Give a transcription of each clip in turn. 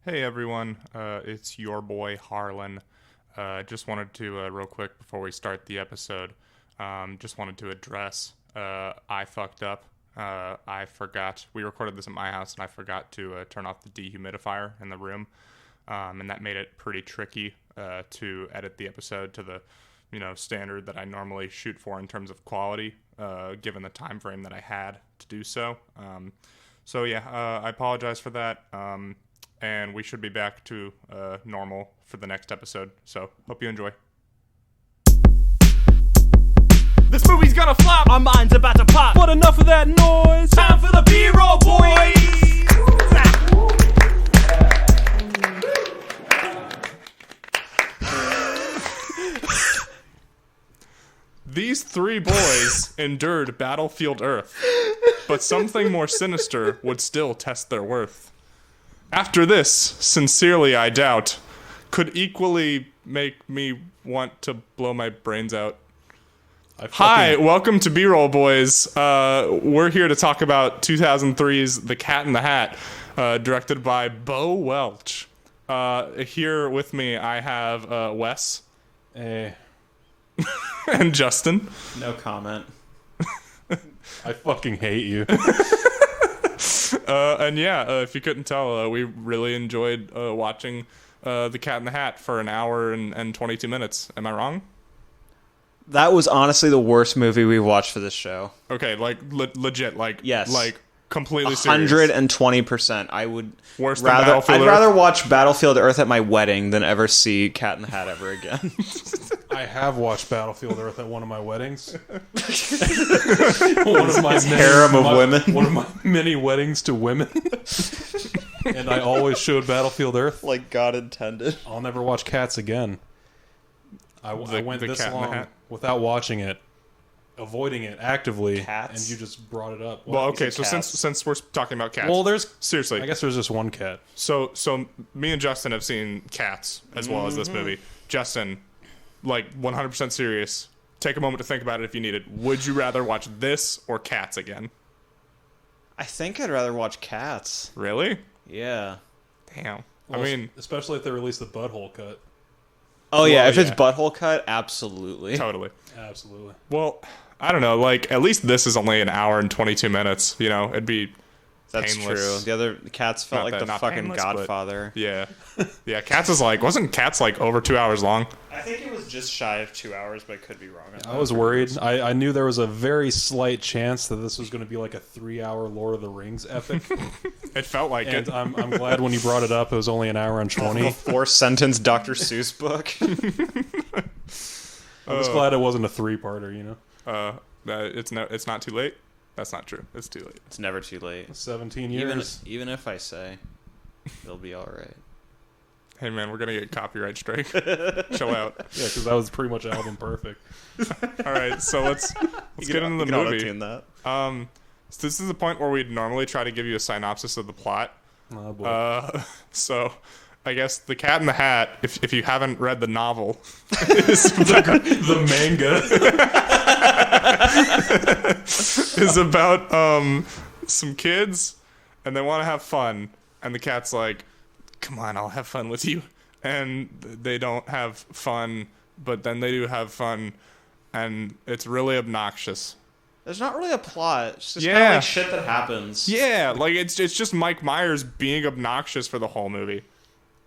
Hey everyone, it's your boy Harlan. Just wanted to, real quick before we start the episode, just wanted to address I fucked up. I forgot, we recorded this at my house and I forgot to turn off the dehumidifier in the room. And that made it pretty tricky to edit the episode to the standard that I normally shoot for in terms of quality, given the time frame that I had to do so. I apologize for that. And we should be back to normal for the next episode. So, hope you enjoy. This movie's gonna flop. Our minds about to pop. But enough of that noise. Time for the B-roll, boys. These three boys endured Battlefield Earth, but something more sinister would still test their worth. After this, sincerely I doubt, could equally make me want to blow my brains out. Hi, welcome to B-Roll Boys. We're here to talk about 2003's The Cat in the Hat, directed by Bo Welch. Here with me, I have Wes. Hey. And Justin. No comment. I fucking hate you. If you couldn't tell, we really enjoyed watching The Cat in the Hat for an hour and 22 minutes. Am I wrong? That was honestly the worst movie we've watched for this show. Okay, like legit, like yes, like completely serious. 120%. I would worse than Battlefield Earth? I'd rather watch Battlefield Earth at my wedding than ever see Cat in the Hat ever again. I have watched Battlefield Earth at one of my weddings. One of my harem of women. One of my many weddings to women. And I always showed Battlefield Earth. Like God intended. I'll never watch Cats again. I went this long without watching it, avoiding it actively, Cats? and you just brought it up. Well, okay, so since we're talking about cats, well, there's seriously, I guess there's just one cat. So me and Justin have seen Cats as well as this movie. Justin, like 100% serious. Take a moment to think about it if you need it. Would you rather watch this or Cats again? I think I'd rather watch Cats. Really? Yeah. Damn. Well, I mean, especially if they release the butthole cut. Oh yeah, if it's butthole cut, absolutely. Totally. Absolutely. Well, I don't know. Like, at least this is only an hour and 22 minutes. You know, it'd be That's painless. true. The other Cats felt like the fucking painless, Godfather. Yeah. Yeah, Cats is like, wasn't Cats like over 2 hours long? I think it was just shy of 2 hours, but I could be wrong. I was worried. I knew there was a very slight chance that this was going to be like a 3-hour Lord of the Rings epic. It felt like and it. I'm glad when you brought it up, it was only an hour and 20. A 4-sentence Dr. Seuss book. I was glad it wasn't a 3-parter, you know? It's not too late. That's not true. It's too late. It's never too late. 17 years. Even if I say, it'll be all right. Hey man, we're gonna get copyright strike. Chill out. Yeah, because that was pretty much album perfect. All right, so let's get into the movie. That. So this is the point where we'd normally try to give you a synopsis of the plot. Oh, boy. So I guess The Cat in the Hat, if you haven't read the novel, the manga is about some kids and they want to have fun, and the cat's like, come on, I'll have fun with you. And they don't have fun, but then they do have fun, and it's really obnoxious. There's not really a plot. It's just kind of like shit that happens. Yeah, like it's just Mike Myers being obnoxious for the whole movie.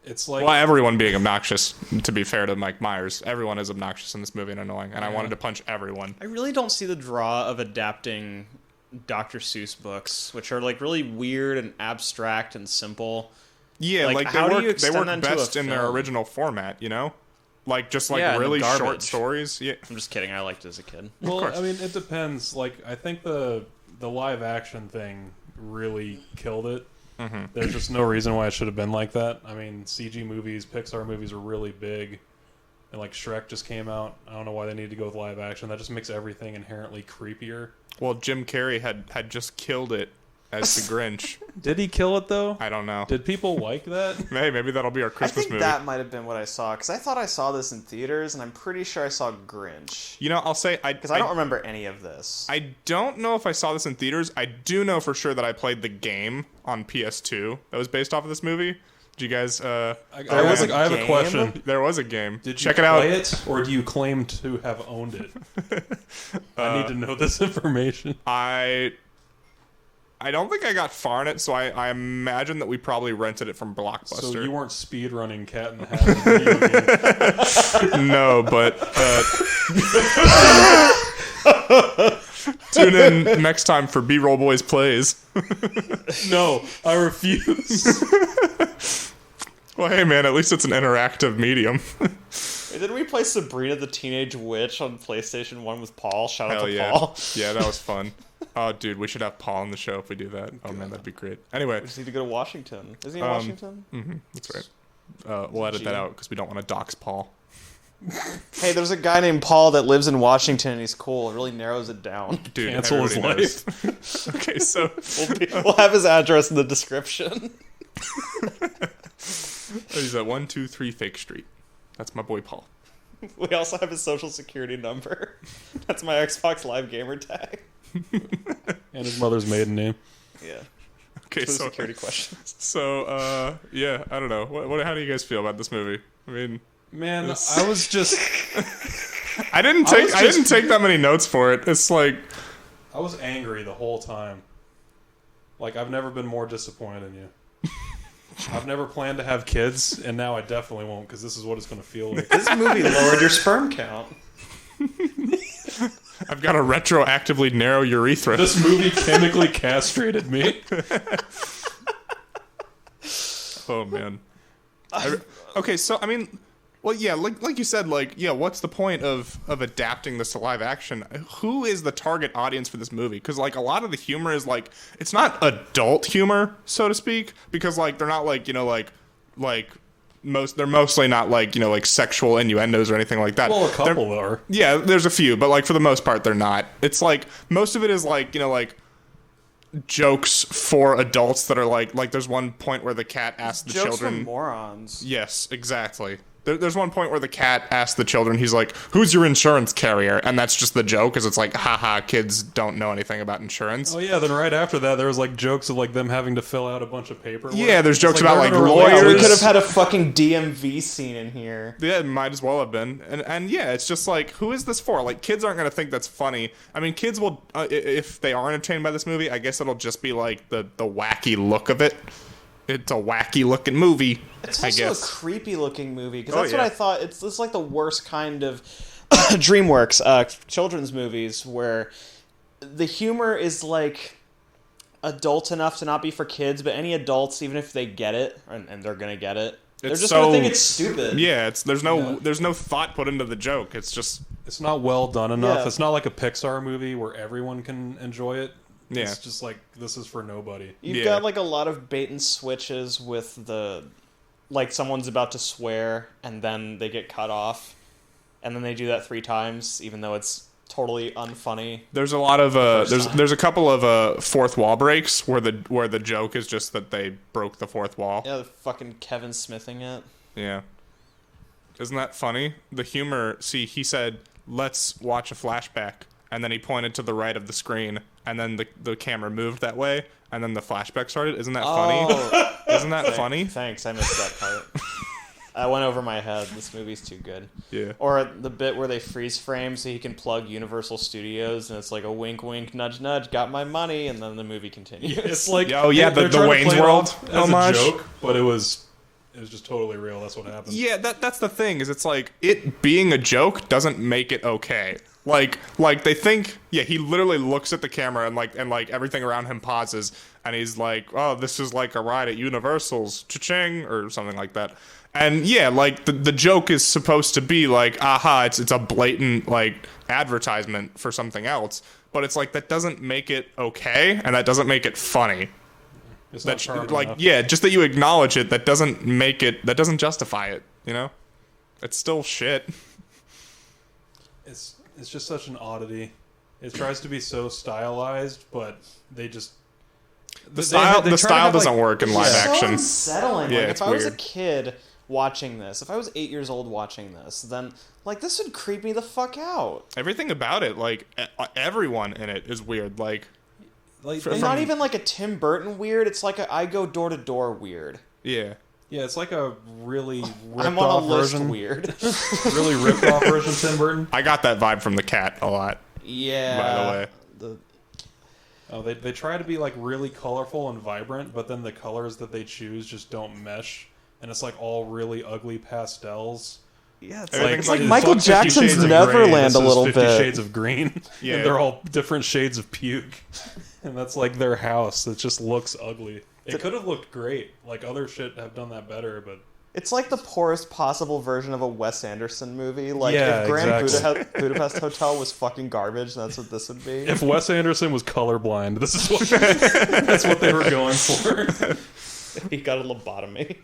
It's like... Well, everyone being obnoxious, to be fair to Mike Myers. Everyone is obnoxious in this movie and annoying, and I wanted to punch everyone. I really don't see the draw of adapting Dr. Seuss books, which are like really weird and abstract and simple. Yeah, like they work best in their original format, you know? Like, just like really short stories. Yeah. I'm just kidding. I liked it as a kid. Well, I mean, it depends. Like, I think the live action thing really killed it. Mm-hmm. There's just no reason why it should have been like that. I mean, CG movies, Pixar movies are really big. And like Shrek just came out. I don't know why they need to go with live action. That just makes everything inherently creepier. Well, Jim Carrey had just killed it as the Grinch. Did he kill it, though? I don't know. Did people like that? Hey, maybe that'll be our Christmas movie. I think that might have been what I saw, because I thought I saw this in theaters, and I'm pretty sure I saw Grinch. You know, I'll say... Because I don't remember any of this. I don't know if I saw this in theaters. I do know for sure that I played the game on PS2 that was based off of this movie. Did you guys? I have a question. There was a game. Did you check it out? play it, or do you claim to have owned it? I need to know this information. I don't think I got far in it, so I imagine that we probably rented it from Blockbuster. So you weren't speedrunning Cat in the Hat. No, but tune in next time for B-Roll Boys Plays. No, I refuse. Well, hey man, at least it's an interactive medium. Wait, didn't we play Sabrina the Teenage Witch on PlayStation 1 with Paul? Shout out to yeah. Paul. Yeah, that was fun. Oh, dude, we should have Paul on the show if we do that. Oh, man, that'd be great. Anyway. We just need to go to Washington. Is he in Washington? Mm-hmm, that's right. We'll edit that out because we don't want to dox Paul. Hey, there's a guy named Paul that lives in Washington and he's cool. It really narrows it down. Dude, cancel his life. Okay, so We'll have his address in the description. he's at 123 Fake Street. That's my boy Paul. We also have his social security number. That's my Xbox Live gamer tag. And his mother's maiden name. Yeah. Okay, So so security questions. So, yeah, I don't know. How do you guys feel about this movie? I mean, Man, I was just I didn't take that many notes for it. It's like I was angry the whole time. Like, I've never been more disappointed in you. I've never planned to have kids, and now I definitely won't, because this is what it's going to feel like. This movie lowered your sperm count. I've got a retroactively narrow urethra. This movie chemically castrated me. Oh man. Okay, so I mean, well, yeah, like you said, like, yeah, what's the point of adapting this to live action? Who is the target audience for this movie? Because like a lot of the humor is like, it's not adult humor, so to speak, because like they're not like, they're mostly not like, like sexual innuendos or anything like that. Well, a couple are. Yeah, there's a few, but like for the most part they're not. It's like most of it is like, like jokes for adults that are like there's one point where the cat asks the Jokes children. for morons. Yes, exactly. There's one point where the cat asks the children, he's like, "Who's your insurance carrier?" And that's just the joke, because it's like, haha, kids don't know anything about insurance. Oh yeah, then right after that there was like jokes of like them having to fill out a bunch of paperwork. Yeah, there's jokes about like they're gonna lawyers. Yeah, we could have had a fucking DMV scene in here. Yeah, it might as well have been. And yeah, it's just like, who is this for? Like, kids aren't going to think that's funny. I mean, kids will, if they are entertained by this movie, I guess it'll just be like the wacky look of it. It's a wacky looking movie. It's I also guess. a creepy looking movie, because Oh, that's yeah. what I thought. It's like the worst kind of DreamWorks children's movies where the humor is like adult enough to not be for kids, but any adults, even if they get it, and they're gonna get it, they're It's just so- gonna think it's stupid. Yeah, there's no thought put into the joke. It's just, It's not well done enough. Yeah. It's not like a Pixar movie where everyone can enjoy it. Yeah. It's just like, this is for nobody. You've Yeah. got like a lot of bait and switches with like someone's about to swear and then they get cut off, and then they do that 3 times, even though it's totally unfunny. there's a lot of First time. there's a couple of fourth wall breaks where the joke is just that they broke the fourth wall. Yeah, fucking Kevin Smithing it. Yeah. Isn't that funny? The humor, see, he said, "Let's watch a flashback." And then he pointed to the right of the screen, and then the camera moved that way, and then the flashback started. Isn't that funny? Oh, Isn't that funny? thanks. I missed that part. I went over my head. This movie's too good. Yeah. Or the bit where they freeze frame so he can plug Universal Studios, and it's like a wink, wink, nudge, nudge. Got my money, and then the movie continues. It's like, Oh, yeah, they're the trying to Wayne's play it World off as homage. a joke, but it was just totally real. That's what happened. Yeah, that's the thing, is it's like, it being a joke doesn't make it okay. Like they think, yeah, he literally looks at the camera and like everything around him pauses, and he's like, "Oh, this is like a ride at Universal's, cha-ching," or something like that. And yeah, like the joke is supposed to be like, aha, it's a blatant like advertisement for something else, but it's like, that doesn't make it okay, and that doesn't make it funny. It's not That sharp like, enough. yeah, just that you acknowledge it, that doesn't make it, that doesn't justify it, you know? It's still shit. It's just such an oddity. It tries to be so stylized, but they just The style doesn't work in live It's so action. unsettling. Yeah, Like, it's if I was a weird. kid watching this, if I was 8 years old watching this, then like this would creep me the fuck out. Everything about it, like everyone in it is weird. Like, like From- And not even like a Tim Burton weird. It's like a I go door to door weird. yeah, Yeah, it's like a really ripped I'm on off a list version. weird. Really ripped off version of Tim Burton. I got that vibe from the cat a lot. Yeah. By the way. Oh, they try to be like really colorful and vibrant, but then the colors that they choose just don't mesh, and it's like all really ugly pastels. Yeah, it's Everything's like like Michael 50 Jackson's Shades of Neverland Grey. a little 50 bit. Shades of Green. Yeah. And they're all different shades of puke. And that's like their house. It just looks ugly. It could have looked great. Like other shit have done that better, but It's like the poorest possible version of a Wes Anderson movie. Like, Yeah, if Grand exactly. Budapest Hotel was fucking garbage, that's what this would be. if Wes Anderson was colorblind, this is what that's what they were going for. He got a lobotomy.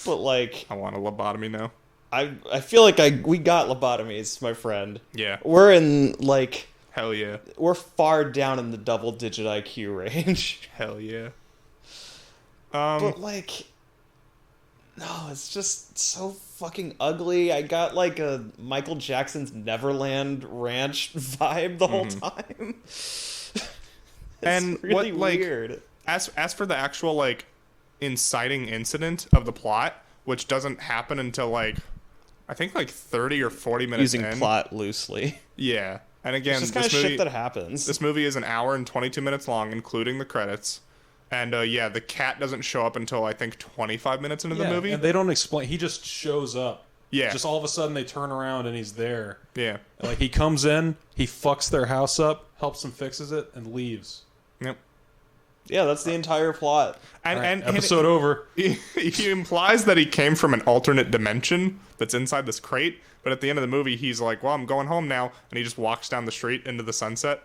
But, like, I want a lobotomy now. I feel like we got lobotomies, my friend. Yeah. We're in, like, Hell yeah. we're far down in the double-digit IQ range. Hell yeah. But, like, no, it's just so fucking ugly. I got, like, a Michael Jackson's Neverland Ranch vibe the whole time. It's And really what, like, weird. As for the actual, like, inciting incident of the plot, which doesn't happen until, like, I think, like, 30 or 40 minutes Using in. plot loosely. Yeah. And again, It's just kind of this movie, shit that happens. this movie is an hour and 22 minutes long, including the credits. And, yeah, the cat doesn't show up until, I think, 25 minutes into the movie. And they don't explain. He just shows up. Yeah. Just all of a sudden they turn around and he's there. Yeah. Like he comes in, he fucks their house up, helps them fixes it, and leaves. Yep. Yeah, that's the entire plot. And, All right, and episode over. he implies that he came from an alternate dimension that's inside this crate, but at the end of the movie, he's like, well, I'm going home now, and he just walks down the street into the sunset.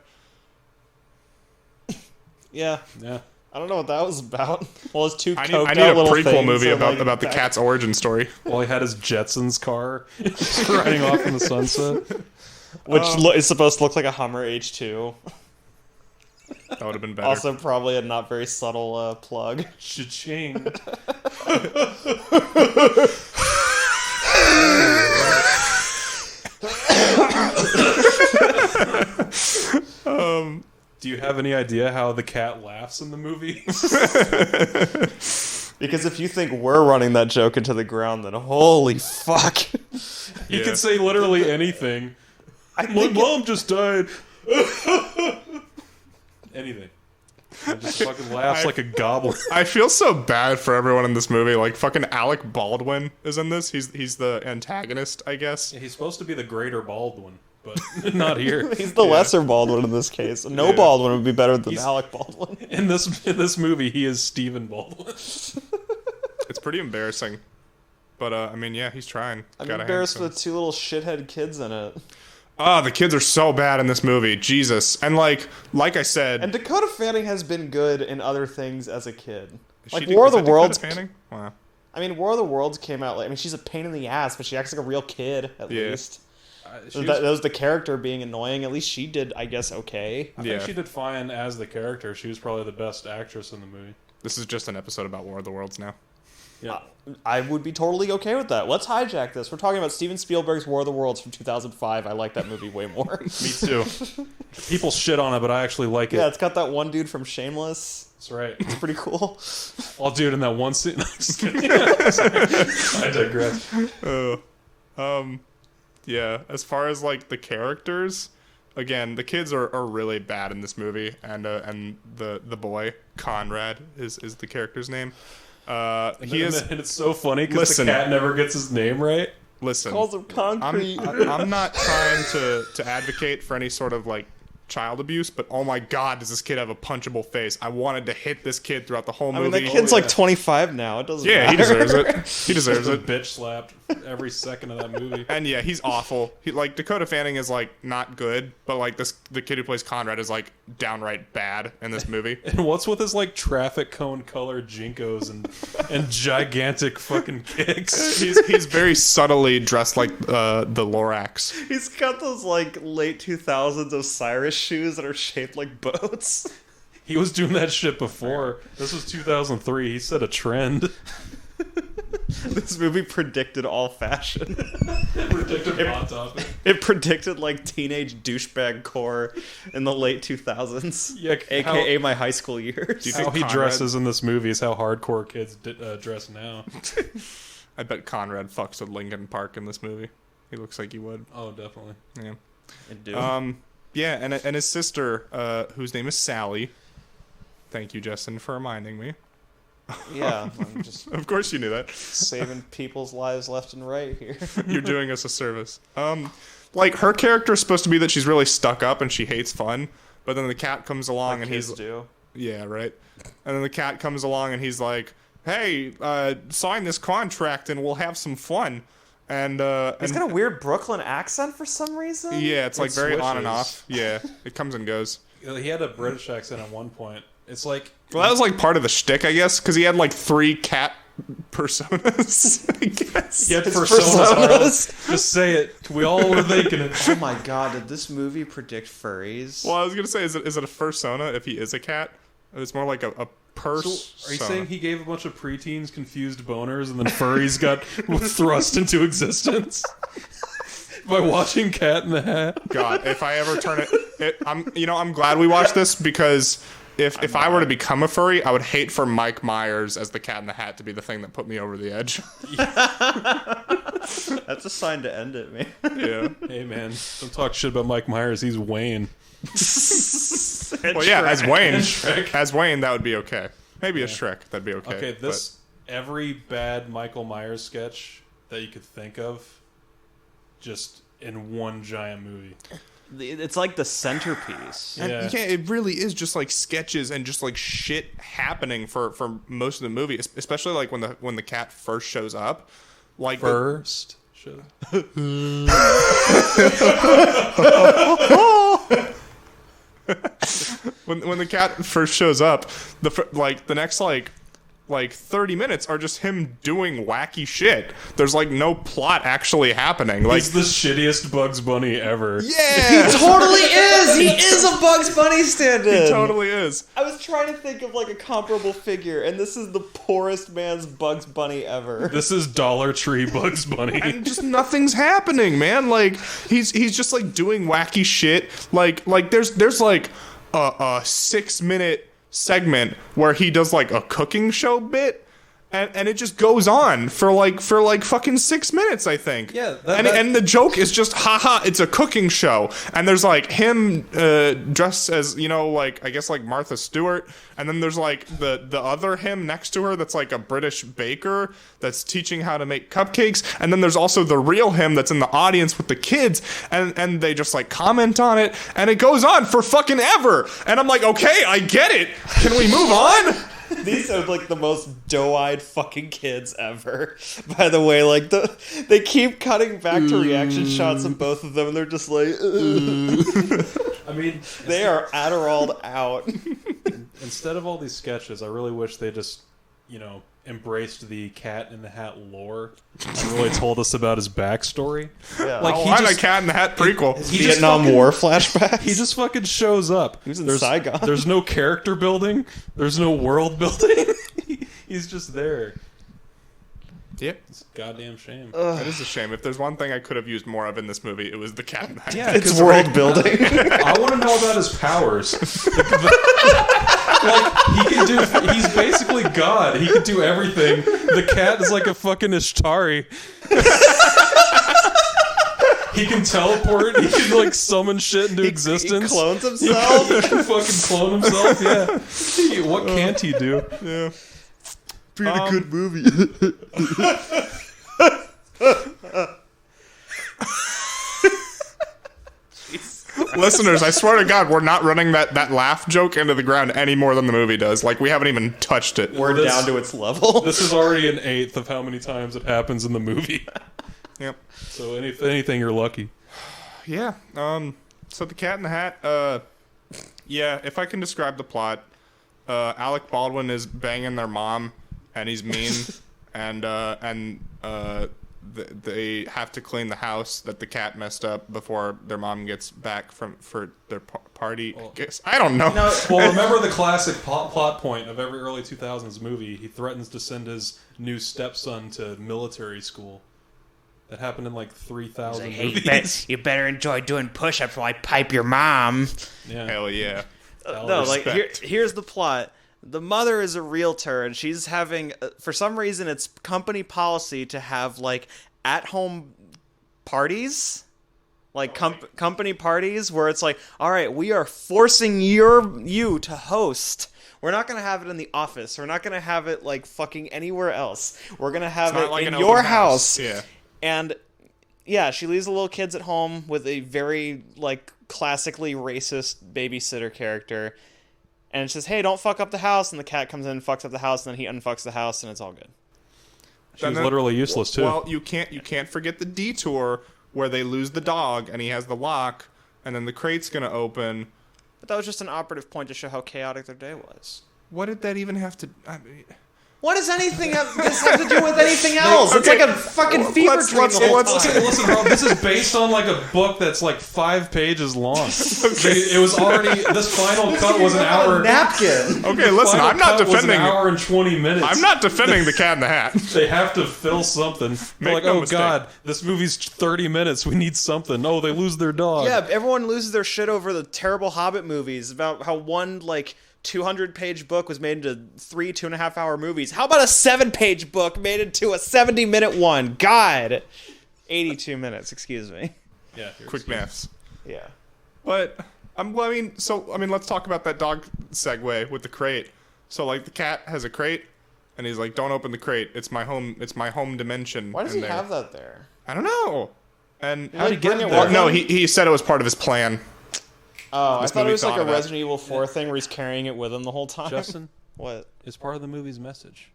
Yeah. Yeah. I don't know what that was about. Well, it's two I coked need out a little prequel things movie that, like, about the back- cat's origin story. While he had his Jetsons car just riding off in the sunset. Which is supposed to look like a Hummer H2. That would have been better. Also, probably a not very subtle plug. Cha-ching. Do you have any idea how the cat laughs in the movie? Because if you think we're running that joke into the ground, then holy fuck. He Yeah. can say literally anything. My think mom just died. Anything. He just fucking laughs like a goblin. I feel so bad for everyone in this movie. Like, fucking Alec Baldwin is in this. He's the antagonist, I guess. He's supposed to be the greater Baldwin, but not here. He's the lesser Baldwin in this case. No Yeah. Baldwin would be better than Alec Baldwin. In this movie, he is Stephen Baldwin. It's pretty embarrassing. But, I mean, yeah, he's trying. I'm Gotta embarrassed hand it with two little shithead kids in it. Oh, the kids are so bad in this movie. Jesus. And, like I said... And Dakota Fanning has been good in other things as a kid. Like she- War of is the that Worlds. Dakota Fanning? Wow. I mean, War of the Worlds came out. I mean, she's a pain in the ass, but she acts like a real kid at Yeah. least. She That was the character being annoying. At least she did, I guess, okay. I Yeah. think she did fine as the character. She was probably the best actress in the movie. This is just an episode about War of the Worlds now. Yeah. I would be totally okay with that. Let's hijack this. We're talking about Steven Spielberg's War of the Worlds from 2005. I like that movie way more. Me too. People shit on it, but I actually like it. Yeah, it's got that one dude from Shameless. That's right. It's pretty cool. I'll do it in that one scene. No, just kidding. I digress. Yeah, as far as, like, the characters, again, the kids are really bad in this movie, and the boy, Conrad, is the character's name. He is... And it's so funny because the Listen. cat never gets his name right. Listen, Calls him concrete. I'm not trying to advocate for any sort of, like, child abuse, but oh my god, does this kid have a punchable face. I wanted to hit this kid throughout the whole I mean, movie. that kid's like 25 now. It doesn't Yeah, matter. he deserves it. He deserves The it. bitch slapped every second of that movie. And yeah, he's awful. Like, Dakota Fanning is, like, not good, but, like, the kid who plays Conrad is, like, downright bad in this movie. And what's with his like traffic cone colored jinkos and gigantic fucking kicks? He's very subtly dressed like the Lorax. He's got those like late 2000s Osiris shoes that are shaped like boats. He was doing that shit before. This was 2003. He set a trend. This movie predicted all fashion. Predictive hot topic. It predicted like teenage douchebag core in the late 2000s. Yeah, aka my high school years. Do you How think he Conrad- dresses in this movie is how hardcore kids dress now. I bet Conrad fucks with Linkin Park in this movie. He looks like he would. Oh, definitely. Yeah. I do. Yeah, and his sister, whose name is Sally. Thank you, Justin, for reminding me. Yeah, I'm just Of course you knew that. saving people's lives left and right here. You're doing us a service. Like, her character is supposed to be that she's really stuck up and she hates fun, but then the cat comes along and Kids he's... do. Yeah, right. And then the cat comes along and he's like, hey, sign this contract and we'll have some fun. And He's got a weird Brooklyn accent for some reason. yeah, it's like very on and switches. off. Yeah, it comes and goes. He had a British accent at one point. It's like Well, that was like part of the shtick, I guess, because he had like 3 cat personas, I guess. he had His personas. Arnold. personas. Just say it. We all were thinking it. Oh my god, did this movie predict furries? Well, I was going to say, is it a fursona if he is a cat? It's more like a purse. So, are you saying he gave a bunch of preteens confused boners and then furries got thrust into existence by watching Cat in the Hat? God, if I ever turn I'm glad we watched this because if I were to become a furry, I would hate for Mike Myers as the Cat in the Hat to be the thing that put me over the edge. That's a sign to end it, man. Yeah. Hey man, don't talk shit about Mike Myers. He's Wayne. Well, yeah, as Wayne, Shrek. that would be okay. Maybe as Shrek, that'd be okay. Okay, every bad Michael Myers sketch that you could think of, just in one giant movie. It's like the centerpiece. And Yeah. yeah, it really is just like sketches and just like shit happening for most of the movie, especially like when the cat first shows up. Like First, should when the cat first shows up, the next like 30 minutes are just him doing wacky shit. There's like no plot actually happening. Like he's the shittiest Bugs Bunny ever. yeah, He totally is! He is a Bugs Bunny stand-in! he totally is. I was trying to think of like a comparable figure, and this is the poorest man's Bugs Bunny ever. This is Dollar Tree Bugs Bunny. And just nothing's happening, man. Like he's just like doing wacky shit. Like there's like a 6-minute segment where he does like a cooking show bit, and it just goes on for like fucking 6 minutes, I think. Yeah, and the joke is just haha, it's a cooking show, and there's like him dressed as, you know, like I guess like Martha Stewart, and then there's like the other him next to her that's like a British baker that's teaching how to make cupcakes, and then there's also the real him that's in the audience with the kids, and they just like comment on it, and it goes on for fucking ever, and I'm like, okay, I get it, can we move on? These are like the most doe-eyed fucking kids ever. By the way, like they keep cutting back to reaction shots of both of them, and they're just like, I mean, they are Adderalled out. instead of all these sketches, I really wish they just, you know, embraced the Cat in the Hat lore and really told us about his backstory. Yeah. Like, Why a Cat in the Hat prequel? He just Vietnam fucking- War flashbacks. He just fucking shows up. He was in Saigon. There's no character building. There's no world building. He's just there. Yep. It's a goddamn shame. That is a shame. If there's one thing I could have used more of in this movie, it was the Cat in the Hat. Yeah, It's 'cause world building. I want to know about his powers. Like, he's basically God. He can do everything. The cat is like a fucking Ishtari. He can teleport. He can like summon shit into existence. He clones himself. He can fucking clone himself. Yeah. What can't he do? Yeah. Pretty good movie. Listeners, I swear to God, we're not running that laugh joke into the ground any more than the movie does. Like, we haven't even touched it. We're This- down to its level. This is already an eighth of how many times it happens in the movie. Yep. So anything, you're lucky. Yeah. So the Cat in the Hat. Yeah. If I can describe the plot, Alec Baldwin is banging their mom, and he's mean, and they have to clean the house that the cat messed up before their mom gets back for their party. I guess. I don't know. Well, remember the classic plot point of every early 2000s movie? He threatens to send his new stepson to military school. That happened in like 3,000 Like, hey, movies. you better enjoy doing push-ups while I pipe your mom. Yeah. Hell yeah. No, like respect. here's the plot. The mother is a realtor, and she's having, for some reason, it's company policy to have like at-home parties, like company parties, where it's like, all right, we are forcing you to host. We're not gonna have it in the office. We're not gonna have it like fucking anywhere else. We're gonna have Not it like in an your open house. Yeah. And yeah, she leaves the little kids at home with a very like classically racist babysitter character. And it says, hey, don't fuck up the house. And the cat comes in and fucks up the house, and then he unfucks the house, and it's all good. She was literally useless, too. Well, you can't forget the detour where they lose the dog, and he has the lock, and then the crate's gonna open. But that was just an operative point to show how chaotic their day was. What did that even have to... I mean, What does anything this have to do with anything else? It's Okay, like a fucking fever let's- dream. let's- the whole let's- time. Listen, bro, this is based on like a book that's like 5 pages long. It was already, this final cut was an hour. napkin. okay, listen, Final I'm not cut was defending... an hour and 20 minutes. I'm not defending the Cat in the Hat. They have to fill something. They're Make like, no oh mistake. god, this movie's 30 minutes. We need something. Oh, they lose their dog. Yeah, everyone loses their shit over the terrible Hobbit movies about how one like 200-page book was made into 2.5 hour movies. How about a 7-page book made into a 70-minute one? God, 82 minutes. Excuse me. Yeah. Quick maths. Yeah. But let's talk about that dog segue with the crate. So like the cat has a crate, and he's like, "Don't open the crate. It's my home. It's my home dimension." Why does in he there." have that there? I don't know. And How'd he get bring it it there? with no, him? he said it was part of his plan. Oh, I This thought it movie was like thought a of that. Resident Evil 4 thing where he's carrying it with him the whole time. Justin, What? it's part of the movie's message.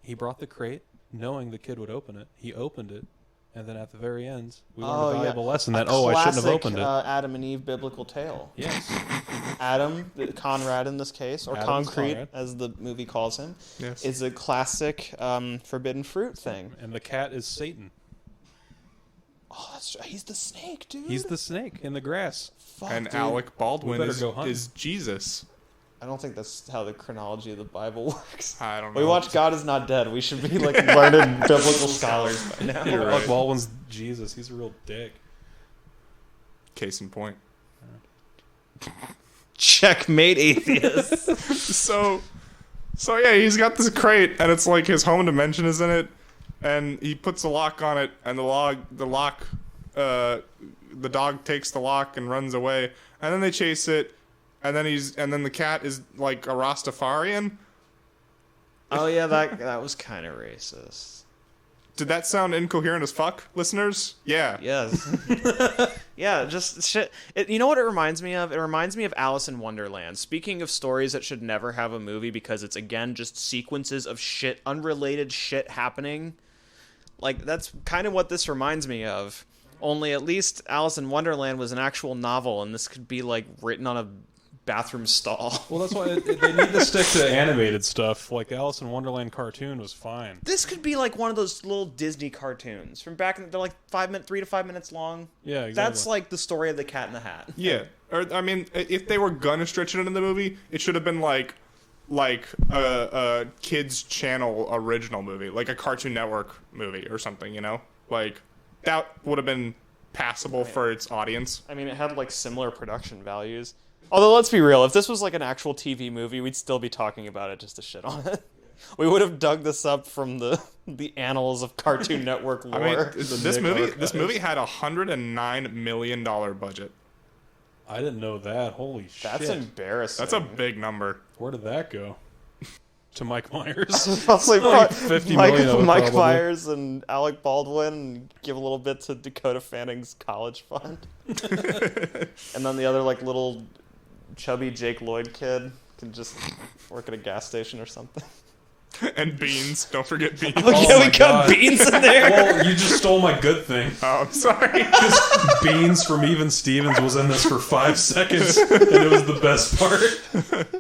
He brought the crate knowing the kid would open it. He opened it, and then at the very end, we learned a valuable lesson that, I shouldn't have opened it. Adam and Eve biblical tale. Yes. Adam, Conrad in this case, or Adam's Concrete, Conrad. as the movie calls him, Yes. is a classic forbidden fruit thing. And the cat is Satan. Oh, that's he's the snake, dude. He's the snake in the grass. Fuck, And dude. Alec Baldwin better go hunting. is Jesus. I don't think that's how the chronology of the Bible works. I don't know. We watch God is Not Dead. We should be like learned biblical scholars by now. You're Alec right. Baldwin's Jesus. He's a real dick. Case in point. Checkmate, atheist. So yeah, he's got this crate, and it's like his home dimension is in it, and he puts a lock on it, and the dog takes the lock and runs away, and then they chase it, and then the cat is like a Rastafarian. Oh yeah, that was kind of racist. Did that sound incoherent as fuck, listeners? Yeah. Yes. Yeah, just shit. You know what it reminds me of? It reminds me of Alice in Wonderland. Speaking of stories that should never have a movie because it's, again, just sequences of shit, unrelated shit happening. Like, that's kind of what this reminds me of. Only at least Alice in Wonderland was an actual novel, and this could be, like, written on a bathroom stall. Well, that's why they need to stick to animated stuff. Like the Alice in Wonderland cartoon was fine. This could be, like, one of those little Disney cartoons from back in... They're, like, 3 to 5 minutes long. Yeah, exactly. That's, like, the story of the Cat in the Hat. Yeah. Or I mean, if they were gonna stretch it into the movie, it should have been like a kids channel original movie, like a Cartoon Network movie or something. You know, like that would have been passable for its audience. I mean, it had, like, similar production values. Although, let's be real, if this was, like, an actual TV movie, we'd still be talking about it just to shit on it. We would have dug this up from the annals of Cartoon Network lore. I mean, this Nick movie had $109 million budget. I didn't know that. Holy shit. That's embarrassing. That's a big number. Where did that go? To Mike Myers. Probably like 50 million of it, Mike probably. Myers and Alec Baldwin, and give a little bit to Dakota Fanning's college fund. And then the other, like, little chubby Jake Lloyd kid can just work at a gas station or something. And beans. Don't forget beans. Oh, yeah, my we got God. beans in there. Well, you just stole my good thing. Oh, I'm sorry. Because Beans from Even Stevens was in this for 5 seconds, and it was the best part.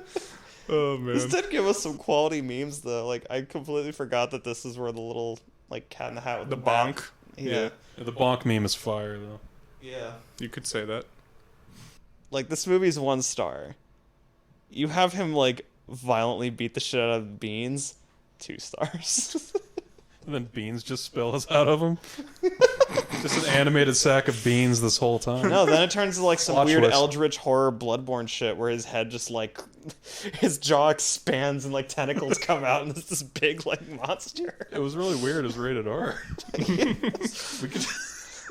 Oh, man. This did give us some quality memes, though. Like, I completely forgot that this is where the little, like, cat in the hat with The the bat- bonk. Yeah. The bonk meme is fire, though. Yeah. You could say that. Like, this movie's 1 star. You have him, like, violently beat the shit out of Beans, 2 stars. And then beans just spills out of him. Just an animated sack of beans this whole time. No, then it turns into like some Plot weird twist. eldritch horror Bloodborne shit where his head just like his jaw expands and like tentacles come out and it's this big like monster. It was really weird. It was rated R. We could,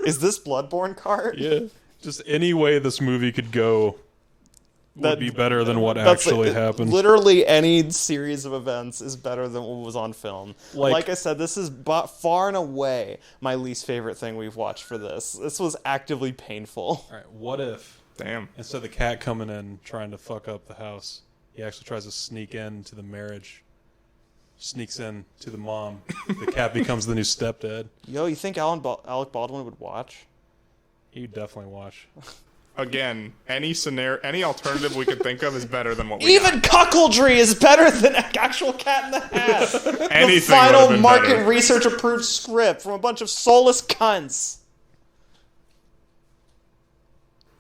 Is this Bloodborne card? yeah. Just any way this movie could go would That- be better than what That's actually like, happened. Literally any series of events is better than what was on film. Like- Like I said, this is far and away my least favorite thing we've watched for this. This was actively painful. All right, what if Damn. instead of the cat coming in trying to fuck up the house, he actually tries to sneak into the marriage, sneaks in to the mom. The cat becomes the new stepdad. Yo, you think Alec Baldwin would watch? He'd definitely watch. Again, any scenario, any alternative we could think of is better than what we Even cuckoldry is better than actual Cat in the Hat. got. The Anything final would've been market better. research approved script from a bunch of soulless cunts.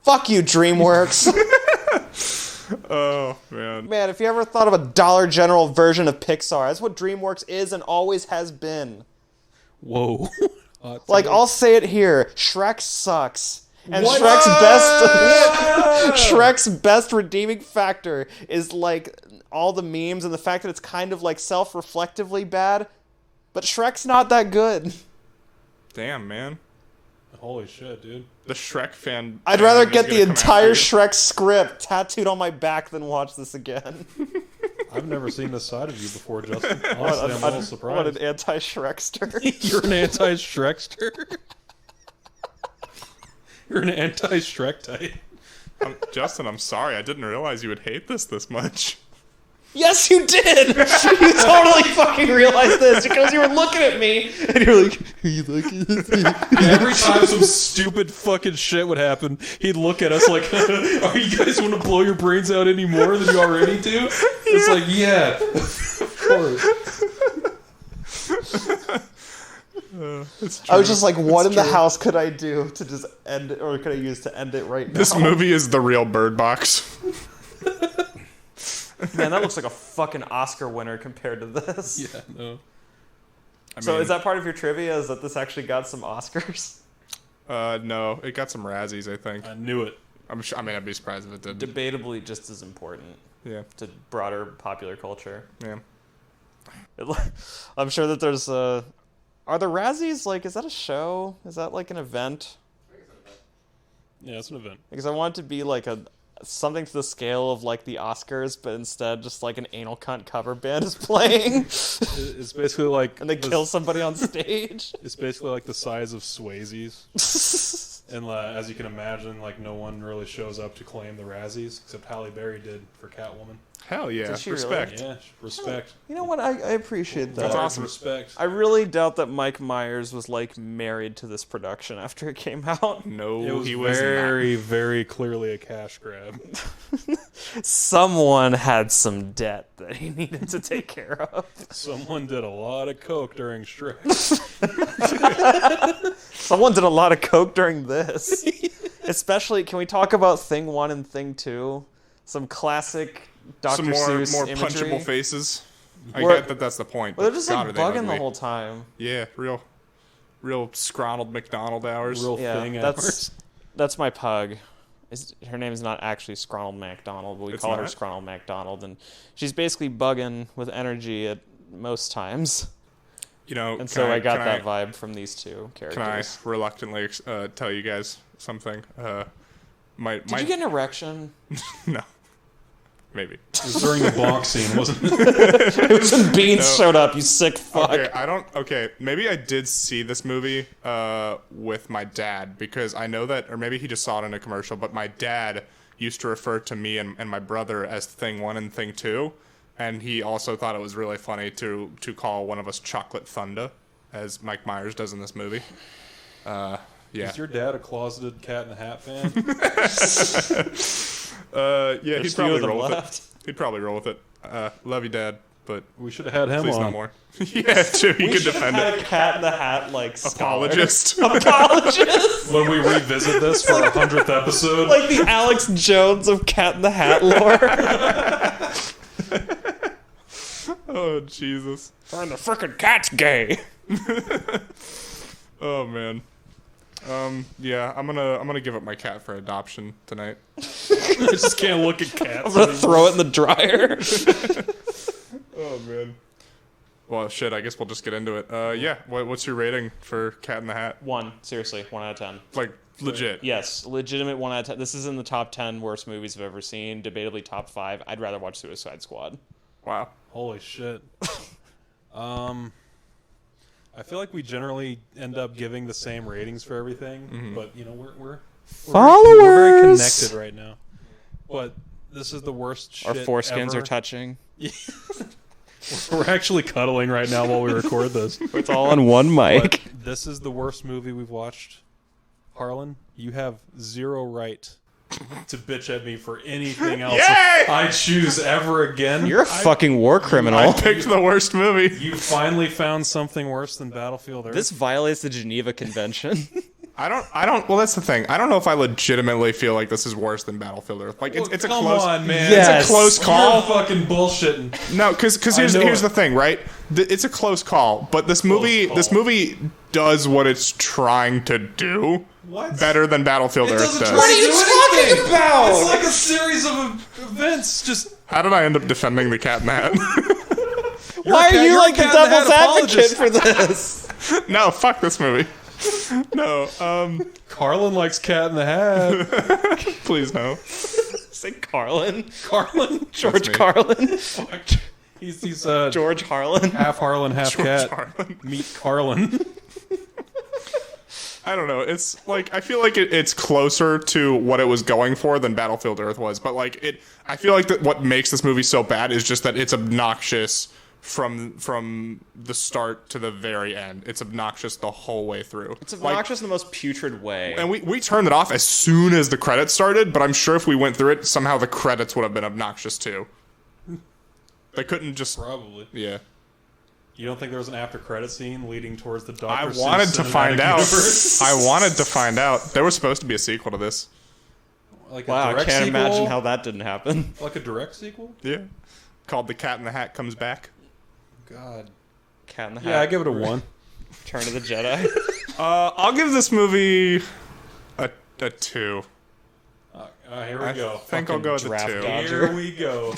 Fuck you, DreamWorks. Oh man. Man, if you ever thought of a Dollar General version of Pixar, that's what DreamWorks is and always has been. Whoa. Like, I'll say it here: Shrek sucks. And What? Shrek's best redeeming factor is like all the memes and the fact that it's kind of like self-reflectively bad, but Shrek's not that good. Damn, man. Holy shit, dude. The Shrek fan. I'd rather is get the gonna come entire after Shrek script tattooed on my back than watch this again. I've never seen this side of you before, Justin. Honestly, I'm a little What surprised. an anti-Shrekster. You're an anti-Shrekster? You're an anti-Shrek type. Justin, I'm sorry. I didn't realize you would hate this much. Yes, you did! You totally fucking realized this because you were looking at me and you're like, are you looking at me? Every time some stupid fucking shit would happen, he'd look at us like, "Are you guys want to blow your brains out any more than you already do?" It's like, yeah, of course. I was just like, what in the house could I do to just end it, or could I use to end it right now? This movie is the real Bird Box. Man, that looks like a fucking Oscar winner compared to this. Yeah, no. So is that part of your trivia, is that this actually got some Oscars? No, it got some Razzies, I think. I knew it. I'm sure. I mean, I'd be surprised if it did. Debatably just as important Yeah, to broader popular culture. yeah. I'm sure that there's are the Razzies, like, is that a show? Is that like an event? Yeah, it's an event. Because I want it to be like something to the scale of like the Oscars, but instead just like an anal cunt cover band is playing It's basically like and they kill somebody on stage. It's basically like the size of Swayze's, and as you can imagine, like no one really shows up to claim the Razzies except Halle Berry did for Catwoman. Hell yeah. Did she really? Respect. Yeah, respect. You know what? I appreciate that. That's Large awesome. Respect. I really doubt that Mike Myers was like married to this production after it came out. No, It was he was very, very clearly a cash grab. Someone had some debt that he needed to take care of. Someone did a lot of coke during Shrek. Someone did a lot of coke during this. Especially, can we talk about Thing 1 and Thing 2? Some classic Dr. Some more Seuss imagery. punchable faces. I Where- get that that's the point. Well, they're but just God, like are they bugging the ugly. whole time. Yeah, real scrolled McDonald hours. Real Yeah, thing that's my pug. Her name is not actually Scronald MacDonald, but we It's call her not? Scronald MacDonald, and she's basically bugging with energy at most times. You know, And so I got can that vibe from these two Can I characters. reluctantly tell you guys something? Did you get an erection? No, maybe. It was during the bonk scene, wasn't it? It was when Beans showed up, you sick fuck. Okay, Okay, maybe I did see this movie with my dad because I know that, or maybe he just saw it in a commercial. But my dad used to refer to me and my brother as Thing 1 and Thing 2, and he also thought it was really funny to call one of us Chocolate Thunder, as Mike Myers does in this movie. Yeah. Is your dad a closeted Cat in the Hat fan? Yeah, There's he'd two probably of them roll with left. it. He'd probably roll with it. Love you, Dad, but We should have had him please on. no more. Yeah, too. He could defend Had it. a Cat in the Hat like scholar. Apologist. Apologist. When we revisit this for our 100th episode, Like the Alex Jones of Cat in the Hat lore. Oh, Jesus. And the frickin' cat's gay. Oh, man. Yeah, I'm gonna give up my cat for adoption tonight. I just can't look at cats. I'm gonna throw it in the dryer. Oh, man. Well, shit, I guess we'll just get into it. Yeah, what's your rating for Cat in the Hat? 1. Seriously, 1 out of 10. Like, legit. Yes, legitimate 1 out of 10. This is in the top 10 worst movies I've ever seen. Debatably top 5. I'd rather watch Suicide Squad. Wow. Holy shit. I feel like we generally end up giving the same ratings for everything, but you know we're very connected right now. But this is the worst shit Our foreskins ever. are touching. We're actually cuddling right now while we record this. It's all on one mic. But this is the worst movie we've watched. Harlan, you have zero right to bitch at me for anything else Yay! I choose ever again. You're a fucking war criminal. I picked the worst movie. You finally found something worse than Battlefield Earth. This violates the Geneva Convention. I don't. Well, that's the thing. I don't know if I legitimately feel like this is worse than Battlefield Earth. Like, it's a come close. on, man. Yes. It's a close call. You're fucking bullshitting. No, because here's the thing, right? It's a close call, but this movie does what it's trying to do What? better than Battlefield Earth doesn't does. try to do anything. talking about? It's like a series of events. Just How did I end up defending the Cat in the Hat? Why are you you're a like the Cat in the Hat devil's advocate apologist. for this? No, fuck this movie. No, Carlin likes Cat in the Hat. please no. Say Carlin. Carlin, George me. Carlin. he's George Harlan. half Harlan, half George cat. Carlin. Meet Carlin. I don't know. It's like I feel like it's closer to what it was going for than Battlefield Earth was, but like I feel like that what makes this movie so bad is just that it's obnoxious from the start to the very end. It's obnoxious the whole way through. It's obnoxious in the most putrid way. And we turned it off as soon as the credits started, but I'm sure if we went through it, somehow the credits would have been obnoxious too. They couldn't just... Probably. Yeah. You don't think there was an after credit scene leading towards the Dr. I Seuss wanted to cinematic find out. universe? I wanted to find out. There was supposed to be a sequel to this. Like a Wow, I direct can't sequel? imagine how that didn't happen. Like a direct sequel? Yeah. Called The Cat in the Hat Comes Back. God. Cat in the Hat. Yeah, I give it a 1. Return of the Jedi. I'll give this movie a 2. Here we go. I think I'll go with a draft 2. dodge. Here we go.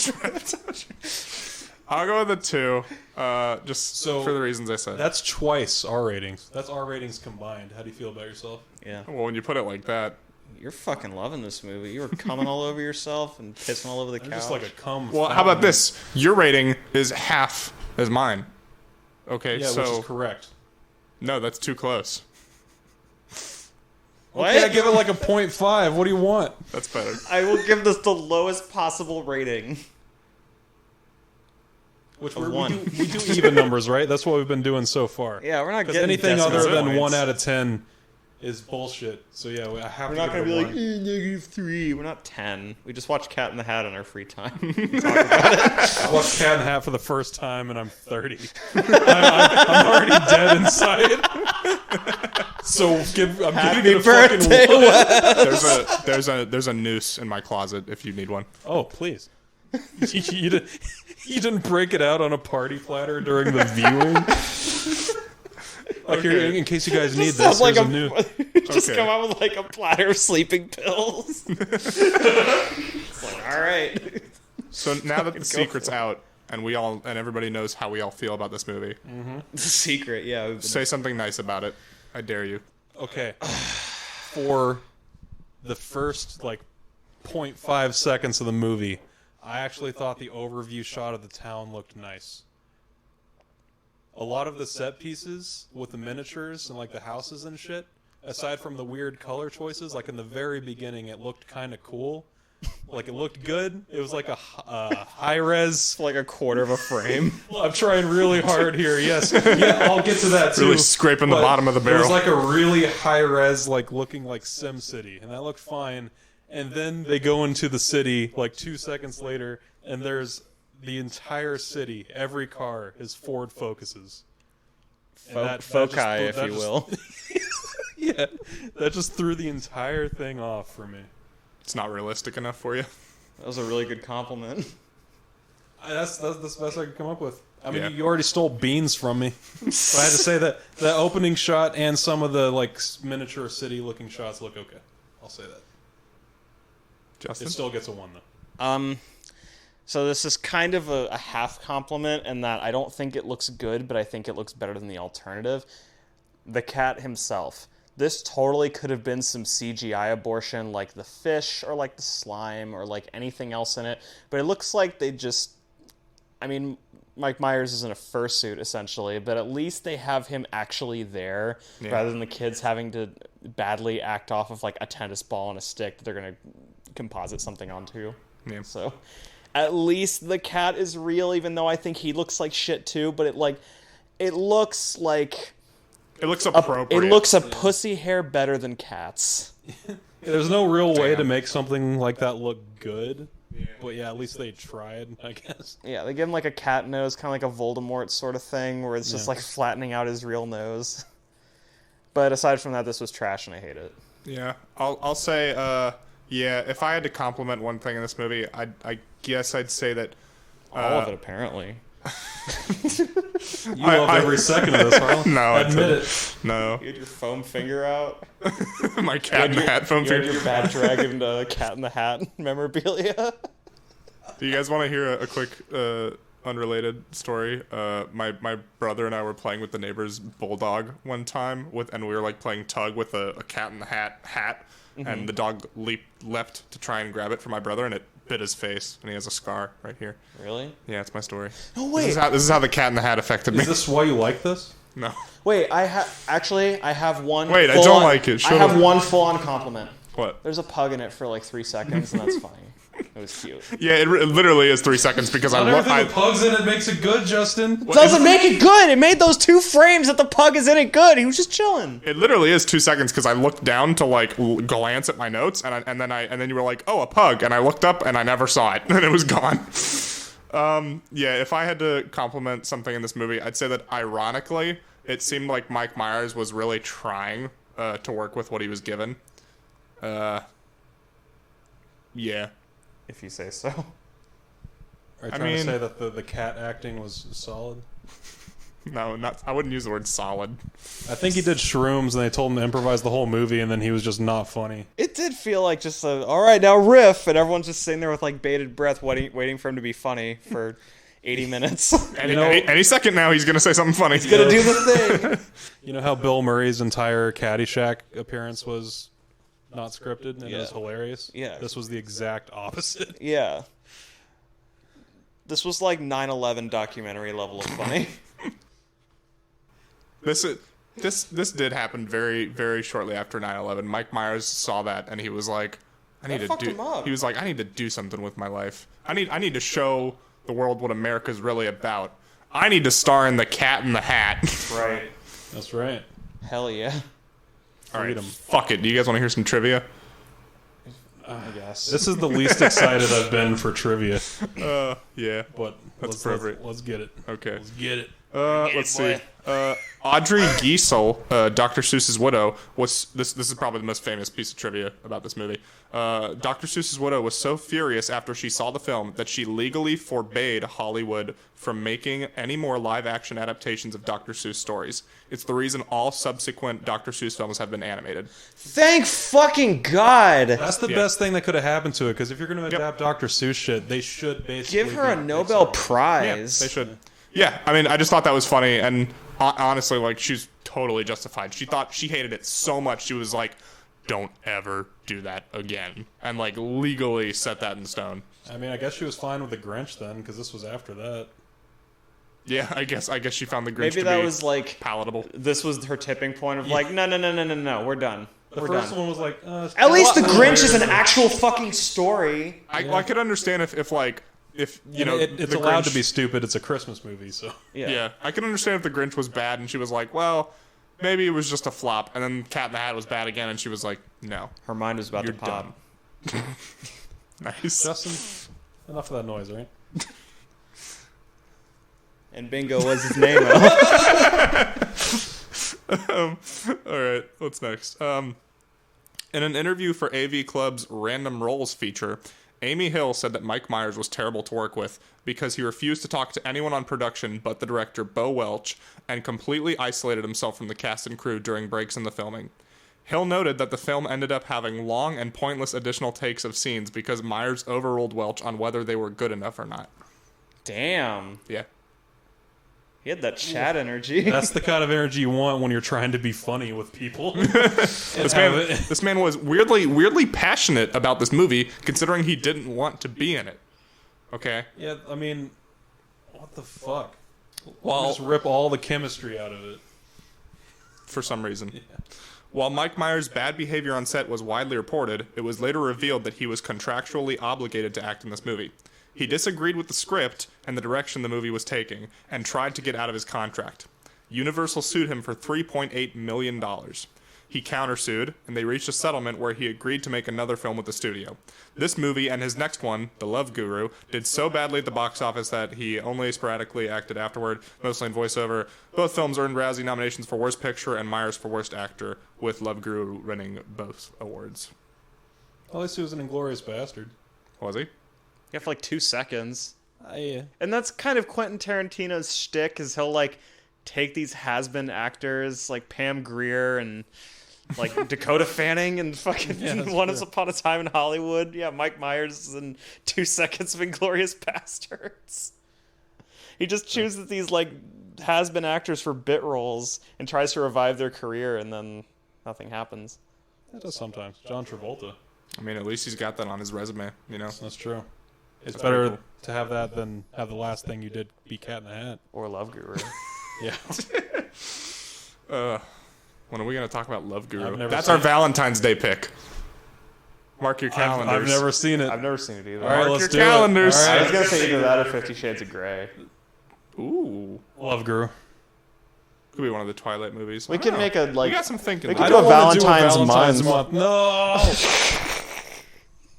I'll go with a 2. Just So, for the reasons I said. That's twice R ratings. That's R ratings combined. How do you feel about yourself? Yeah. Well, when you put it like that. You're fucking loving this movie. You were coming all over yourself and pissing all over the I'm couch. just like a cum. Well, how about this? Your rating is half as mine. Okay, Yeah, so which is correct. no, that's too close. What? Okay, I give it like a 0.5. What do you want? That's better. I will give this the lowest possible rating. Which A we 1. do even numbers, right? That's what we've been doing so far. Yeah, we're not Because getting anything other decimal than points. 1 out of 10 is bullshit. So yeah, I have We're to not give going to it be a like, 1. -3. We're not 10. We just watch Cat in the Hat on our free time. I watched Cat in the Hat for the first time, and I'm 30. I'm already dead inside. So I'm giving Happy it a fucking birthday, 1. Wes. There's a noose in my closet if you need one. Oh, please. You didn't break it out on a party platter during the viewing? Like here, in case you guys need this, Sounds like there's a new... just Okay. come out with like a platter of sleeping pills. It's like, all right. So now that the Go secret's for it. out and everybody knows how we all feel about this movie, The secret, yeah. we've been- say something nice about it. I dare you. Okay. For the first, 0.5 seconds of the movie, I actually thought the overview shot of the town looked nice. A lot of the set pieces with the miniatures and, the houses and shit, aside from the weird color choices, in the very beginning, it looked kind of cool. It looked good. It was like a high-res... like a quarter of a frame. I'm trying really hard here, yes. Yeah, I'll get to that, too. Really scraping the But bottom of the It barrel. was like a really high-res, looking like SimCity, and that looked fine. And then they go into the city, 2 seconds later, and there's the entire city, every car is Ford Focuses. And Foci, if you will. Yeah, that just threw the entire thing off for me. It's not realistic enough for you. That was a really good compliment. That's the best I could come up with. I mean, Yeah. you already stole beans from me. So I had to say that the opening shot and some of the like miniature city-looking shots look okay. I'll say that. Justin? It still gets a 1 though. So this is kind of a half compliment in that I don't think it looks good, but I think it looks better than the alternative. The cat himself. This totally could have been some CGI abortion like the fish or like the slime or like anything else in it. But it looks like they just... I mean, Mike Myers is in a fursuit essentially, but at least they have him actually there rather than the kids having to badly act off of like a tennis ball and a stick that they're going to composite something onto. Yeah. So... at least the cat is real, even though I think he looks like shit too. But it looks like It looks appropriate. it looks a pussy hair better than cats. There's no real way to make something like that look good. But yeah, at least they tried, I guess. Yeah, they give him like a cat nose, kind of like a Voldemort sort of thing, where it's just like flattening out his real nose. But aside from that, this was trash, and I hate it. Yeah, I'll say, yeah, if I had to compliment one thing in this movie, I guess I'd say that... All of it, apparently. You love every second of this, Harlan. No, admit it. No. You had your foam finger out. My cat in the hat phone You had finger. your Bad Dragon Cat in the Hat memorabilia. Do you guys want to hear a quick unrelated story? My brother and I were playing with the neighbor's bulldog one time, and we were like playing tug with a cat in the hat, and the dog left to try and grab it for my brother, and it bit his face, and he has a scar right here. Really? Yeah, it's my story. No, wait. This is how the cat in the hat affected me. Is this why you like this? No. Wait, I have one. Wait, I full don't on- like it. I Shut have up. one full-on compliment. What? There's a pug in it for like 3 seconds, and that's funny. It was cute. Yeah, it literally is 3 seconds because Not I everything with pugs in it makes it good, Justin. Doesn't make it good. It made those 2 frames that the pug is in it good. He was just chilling. It literally is 2 seconds because I looked down to like glance at my notes, and then you were like, "Oh, a pug," and I looked up and I never saw it, and it was gone. Yeah, if I had to compliment something in this movie, I'd say that ironically, it seemed like Mike Myers was really trying to work with what he was given. Yeah. If you say so. Are you I trying to mean- say that the cat acting was solid? No, not. I wouldn't use the word solid. I think he did shrooms and they told him to improvise the whole movie and then he was just not funny. It did feel like just a, all right, now riff, and everyone's just sitting there with like bated breath waiting for him to be funny for 80 minutes. Any second now, he's gonna say something funny. He's gonna do the thing. You know how Bill Murray's entire Caddyshack appearance was not scripted and it was Yeah. hilarious? Yeah. This was the exact opposite. Yeah. This was like 9/11 documentary level of funny. This did happen very, very shortly after 9/11. Mike Myers saw that and he was like, I need fucked him up. He was like, I need to do something with my life. I need to show the world what America's really about. I need to star in The Cat in the Hat. Right. That's right. Hell yeah. All right, Freedom. fuck it. Do you guys want to hear some trivia? I guess. This is the least excited I've been for trivia, Yeah. but That's appropriate. Let's get it. Okay. Let's get it. Let's see. Audrey Giesel, Dr. Seuss's widow, was this is probably the most famous piece of trivia about this movie. Dr. Seuss's widow was so furious after she saw the film that she legally forbade Hollywood from making any more live-action adaptations of Dr. Seuss stories. It's the reason all subsequent Dr. Seuss films have been animated. Thank fucking God. That's the best thing that could have happened to it, because if you're going to adapt Dr. Seuss shit, they should basically Give her a be Nobel Pixar. Prize. They should. Yeah, I mean, I just thought that was funny, and honestly, like, she's totally justified. She hated it so much, she was like, don't ever do that again. And, like, legally set that in stone. I mean, I guess she was fine with the Grinch then, because this was after that. Yeah, I guess she found the Grinch Maybe to that be was like palatable. this was her tipping point of like no, we're done. The We're first done. one was like, At least the Grinch is an actual fucking story. I could understand if you know, it's the allowed Grinch- to be stupid. It's a Christmas movie, so Yeah, I can understand if the Grinch was bad and she was like, well, maybe it was just a flop, and then Cat in the Hat was bad again, and she was like, no, Her mind was about you're to pop. done. Nice. Justin, enough of that noise, right? And Bingo was his name. All right, what's next? In an interview for AV Club's Random Roles feature, Amy Hill said that Mike Myers was terrible to work with because he refused to talk to anyone on production but the director, Bo Welch, and completely isolated himself from the cast and crew during breaks in the filming. Hill noted that the film ended up having long and pointless additional takes of scenes because Myers overruled Welch on whether they were good enough or not. Damn. Yeah. He had that Chad energy. That's the kind of energy you want when you're trying to be funny with people. This man was weirdly passionate about this movie, considering he didn't want to be in it. Okay? Yeah, I mean, what the fuck? Well, Just rip all the chemistry out of it. for some reason. Yeah. While Mike Myers' bad behavior on set was widely reported, it was later revealed that he was contractually obligated to act in this movie. He disagreed with the script and the direction the movie was taking, and tried to get out of his contract. Universal sued him for $3.8 million. He countersued, and they reached a settlement where he agreed to make another film with the studio. This movie and his next one, The Love Guru, did so badly at the box office that he only sporadically acted afterward, mostly in voiceover. Both films earned Razzie nominations for Worst Picture and Myers for Worst Actor, with Love Guru winning both awards. At least he was an Inglourious Bastard. Was he? Yeah, for like 2 seconds. Yeah. And that's kind of Quentin Tarantino's shtick, is he'll like take these has-been actors like Pam Grier and like Dakota Fanning and fucking Once Upon a Time in Hollywood. Yeah, Mike Myers in 2 seconds of Inglourious Bastards. He just chooses these like has-been actors for bit roles and tries to revive their career, and then nothing happens. That does sometimes. John Travolta. I mean, at least he's got that on his resume, you know? That's true. It's That's better pretty to have that than have the last thing you did be Cat in the Hat. Or Love Guru. Yeah. When are we going to talk about Love Guru? never That's seen our it. Valentine's Day pick. Mark your calendars. I've never seen it. I've never seen it either. All right, Mark let's your do calendars. It. All I right. was gonna say either that or 50 Shades of Grey. Ooh. Love Guru. Could be one of the Twilight movies. We I don't can know. make a like. We got some thinking. we to could do. do a wanna Valentine's month. No.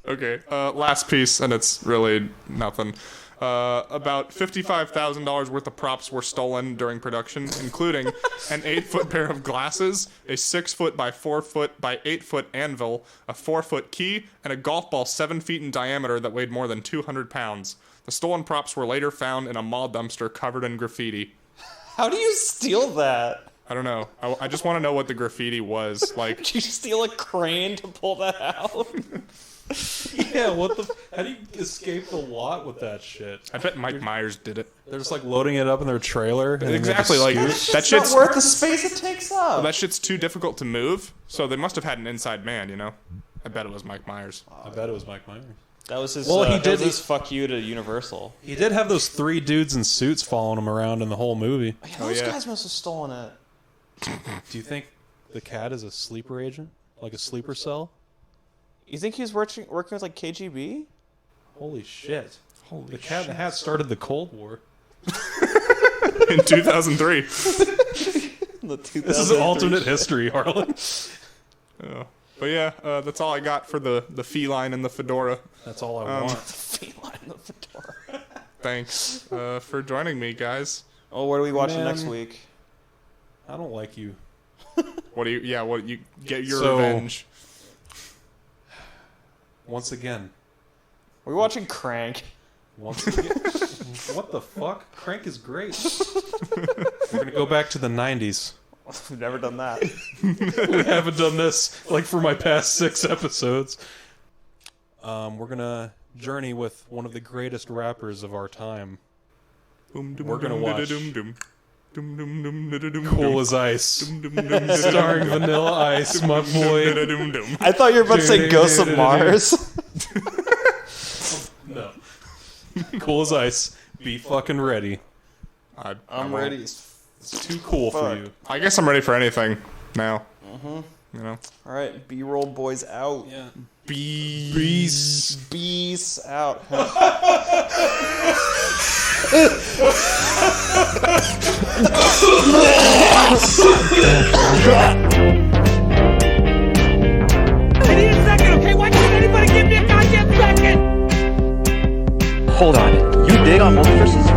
Okay, last piece, and it's really nothing. About $55,000 worth of props were stolen during production, including an 8-foot pair of glasses, a 6-foot by 4-foot by 8-foot anvil, a 4-foot key, and a golf ball 7 feet in diameter that weighed more than 200 pounds. The stolen props were later found in a mall dumpster covered in graffiti. How do you steal that? I don't know. I just want to know what the graffiti was. Like, Did you steal a crane to pull that out? Yeah, what the... How do you escape the lot with that shit? I bet Mike Myers did it. They're just like loading it up in their trailer. And then they Exactly, just like, scoot. that It's shit's... not worth the space it takes up. That shit's too difficult to move, so they must have had an inside man, you know? I bet it was Mike Myers. I bet it was Mike Myers. That was his. Well, he that did was his this- fuck you to Universal. He did have those 3 dudes in suits following him around in the whole movie. Yeah, Oh, those yeah. guys must have stolen it. Do you think the cat is a sleeper agent? Like a sleeper cell? You think he was working with like KGB? Holy shit. Holy The Cat in the Hat started the Cold War. In 2003. This is alternate history, Harlan. But yeah, that's all I got for the feline and the fedora. That's all I want. Feline the fedora. Thanks for joining me, guys. Oh, what are we watching Man. next week? I don't like you. What do you get your So- revenge? Once again. We're watching Crank. Once again. What the fuck? Crank is great. We're gonna go back to the 90s. We've never done that. We haven't done this like for my past 6 episodes. We're gonna journey with one of the greatest rappers of our time. We're gonna watch Cool as Ice, starring Vanilla Ice, my boy. I thought you were about to say Ghosts of Mars. No. Cool as Ice. Be fucking ready. I'm ready. It's too cool for Fuck. you. I guess I'm ready for anything now. You know. All right, B-roll boys out. Yeah. Bees. Bees out. I need a second, okay? Why can't anybody give me a goddamn second? Hold on. You dig on multiverses?